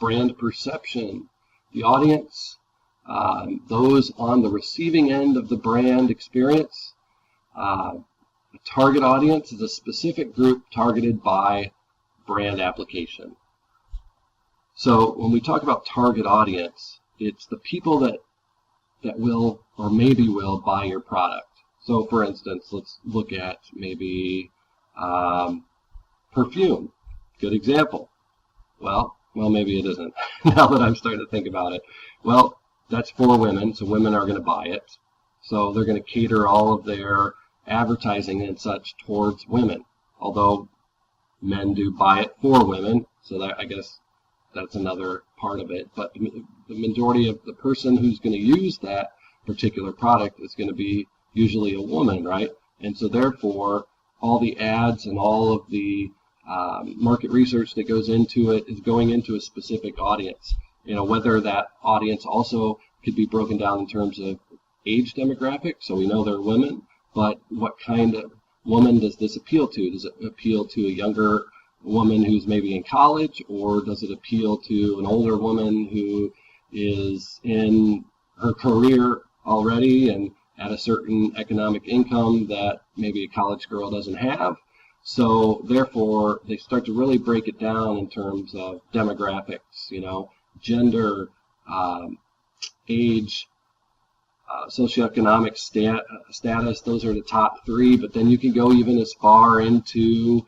brand perception. The audience, those on the receiving end of the brand experience. A target audience is a specific group targeted by brand application. So when we talk about target audience, it's the people that will or maybe will buy your product. So for instance, let's look at maybe perfume. Good example. Well, maybe it isn't, now that I'm starting to think about it. Well, that's for women, so women are going to buy it. So they're going to cater all of their advertising and such towards women, although men do buy it for women, so that, I guess that's another part of it. But the majority of the person who's going to use that particular product is going to be usually a woman, right? And so therefore, all the ads and all of the market research that goes into it is going into a specific audience. You know, whether that audience also could be broken down in terms of age demographic, so we know they're women, but what kind of woman does this appeal to? Does it appeal to a younger woman who's maybe in college, or does it appeal to an older woman who is in her career already and at a certain economic income that maybe a college girl doesn't have? So therefore, they start to really break it down in terms of demographics, you know, gender, age, socioeconomic status. Those are the top three, but then you can go even as far into,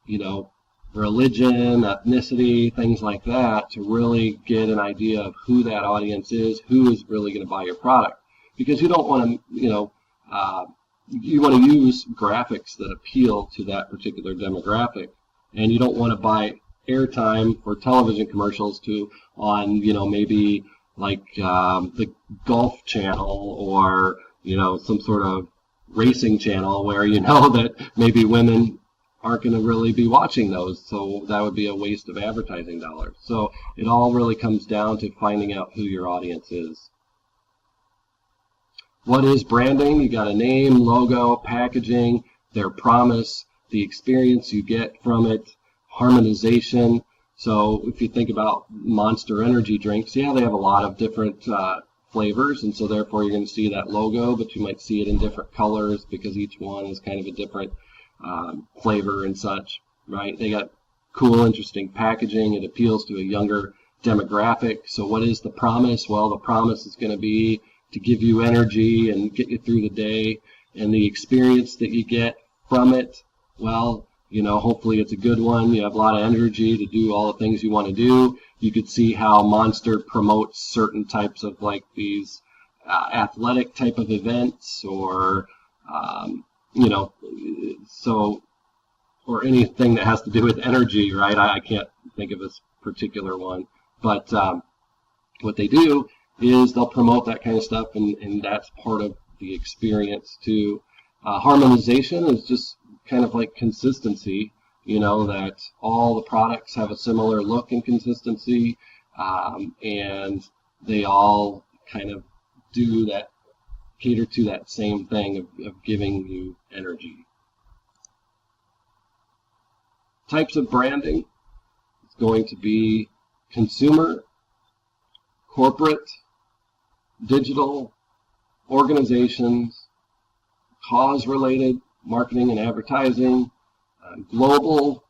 you know, religion, ethnicity, things like that, to really get an idea of who that audience is, who is really going to buy your product. Because you don't want to, you know, you want to use graphics that appeal to that particular demographic, and you don't want to buy airtime for television commercials on, you know, maybe like the Golf Channel, or, you know, some sort of racing channel where you know that maybe women aren't going to really be watching those, so that would be a waste of advertising dollars. So it all really comes down to finding out who your audience is. What is branding? You got a name, logo, packaging, their promise, the experience you get from it, harmonization. So if you think about Monster energy drinks, yeah, they have a lot of different flavors, and so therefore you're going to see that logo, but you might see it in different colors because each one is kind of a different flavor and such, right? They got cool, interesting packaging. It appeals to a younger demographic. So what is the promise? Well, the promise is going to be to give you energy and get you through the day, and the experience that you get from it, well, you know, hopefully it's a good one. You have a lot of energy to do all the things you want to do. You could see how Monster promotes certain types of like these athletic type of events, or you know, so, or anything that has to do with energy, right? I can't think of a particular one, but what they do is they'll promote that kind of stuff, and that's part of the experience too. Harmonization is just kind of like consistency, you know, that all the products have a similar look and consistency, and they all kind of do that, cater to that same thing of giving you energy. Types of branding, it's going to be consumer, corporate, digital, organizations, cause-related, marketing and advertising, global,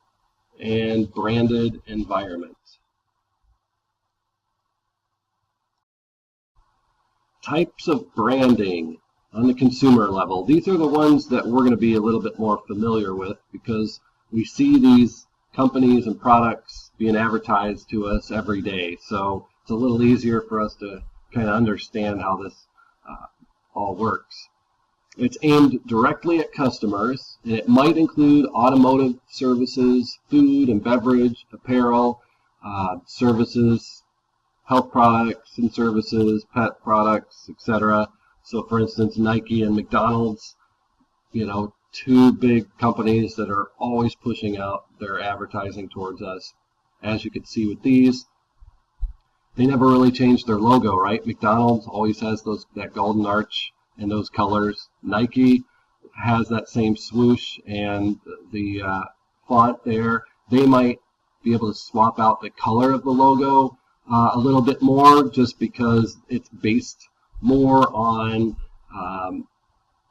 and branded environment. Types of branding on the consumer level. These are the ones that we're going to be a little bit more familiar with because we see these companies and products being advertised to us every day. So it's a little easier for us to kind of understand how this all works. It's aimed directly at customers, and it might include automotive services, food and beverage, apparel, services, health products and services, pet products, etc. So for instance, Nike and McDonald's, you know, two big companies that are always pushing out their advertising towards us. As you can see with these, they never really changed their logo, right? McDonald's always has that golden arch and those colors. Nike has that same swoosh and the font there. They might be able to swap out the color of the logo a little bit more, just because it's based more on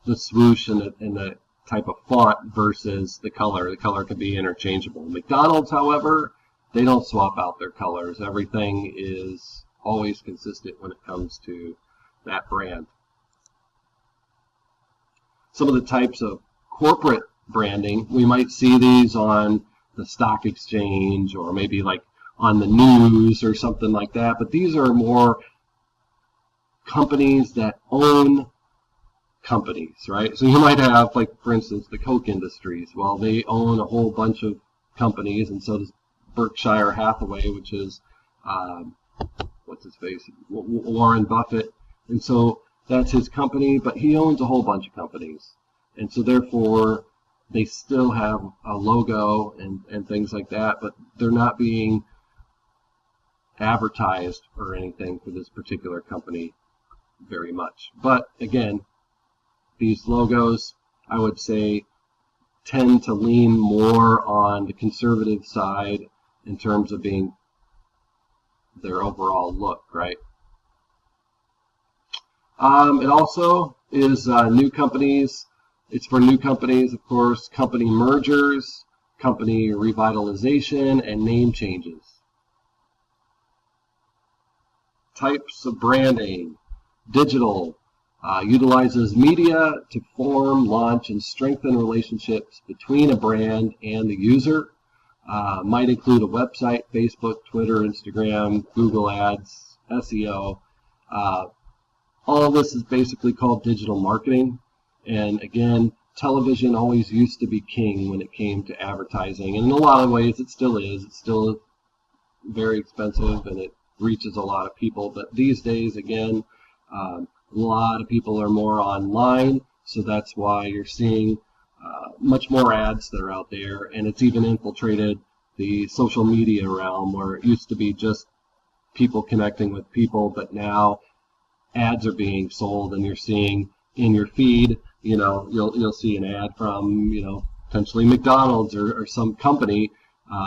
the swoosh and the type of font versus the color. The color can be interchangeable. McDonald's, however, they don't swap out their colors. Everything is always consistent when it comes to that brand. Some of the types of corporate branding, we might see these on the stock exchange or maybe like on the news or something like that, but these are more companies that own companies, right? So you might have, like, for instance, the Coke Industries. Well, they own a whole bunch of companies, and so does Berkshire Hathaway, which is what's his face, Warren Buffett, and so that's his company, but he owns a whole bunch of companies, and so therefore they still have a logo and things like that, but they're not being advertised or anything for this particular company very much. But again, these logos, I would say, tend to lean more on the conservative side in terms of being their overall look, right? It also is new companies. It's for new companies, of course, company mergers, company revitalization, and name changes. Types of branding. Digital utilizes media to form, launch, and strengthen relationships between a brand and the user. Might include a website, Facebook, Twitter, Instagram, Google Ads, SEO. All of this is basically called digital marketing. And again, television always used to be king when it came to advertising. And in a lot of ways, it still is. It's still very expensive and it reaches a lot of people. But these days, again, a lot of people are more online. So that's why you're seeing much more ads that are out there. And it's even infiltrated the social media realm, where it used to be just people connecting with people, but now ads are being sold, and you're seeing in your feed, you know, you'll see an ad from, you know, potentially McDonald's or some company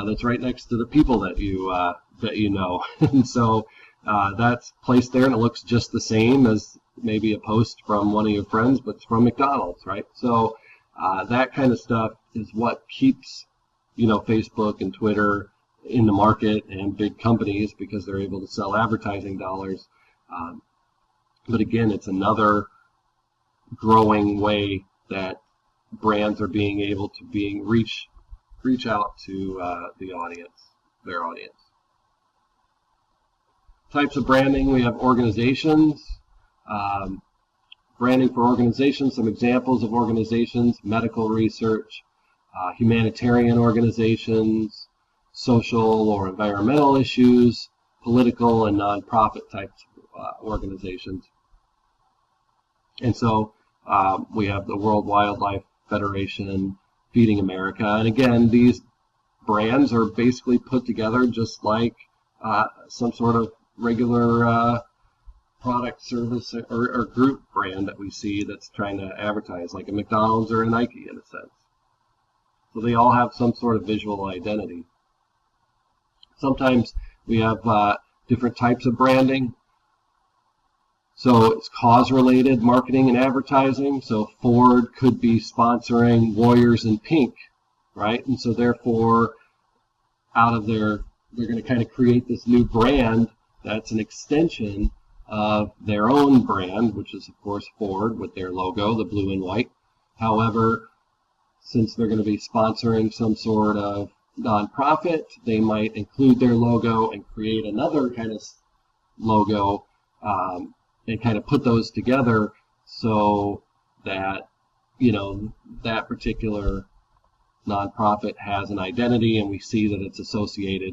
that's right next to the people that you know, and so that's placed there, and it looks just the same as maybe a post from one of your friends, but it's from McDonald's, right? So that kind of stuff is what keeps, you know, Facebook and Twitter in the market, and big companies, because they're able to sell advertising dollars. But again, it's another growing way that brands are being able to reach out to the audience, their audience. Types of branding, we have organizations. Branding for organizations, some examples of organizations: medical research, humanitarian organizations, social or environmental issues, political and nonprofit types of organizations. And so we have the World Wildlife Federation, Feeding America, and again, these brands are basically put together just like some sort of regular product, service, or group brand that we see that's trying to advertise, like a McDonald's or a Nike in a sense. So they all have some sort of visual identity. Sometimes we have different types of branding. So it's cause-related marketing and advertising. So Ford could be sponsoring Warriors in Pink, right? And so therefore, out of they're going to kind of create this new brand that's an extension of their own brand, which is, of course, Ford with their logo, the blue and white. However, since they're going to be sponsoring some sort of nonprofit, they might include their logo and create another kind of logo and kind of put those together so that, you know, that particular nonprofit has an identity, and we see that it's associated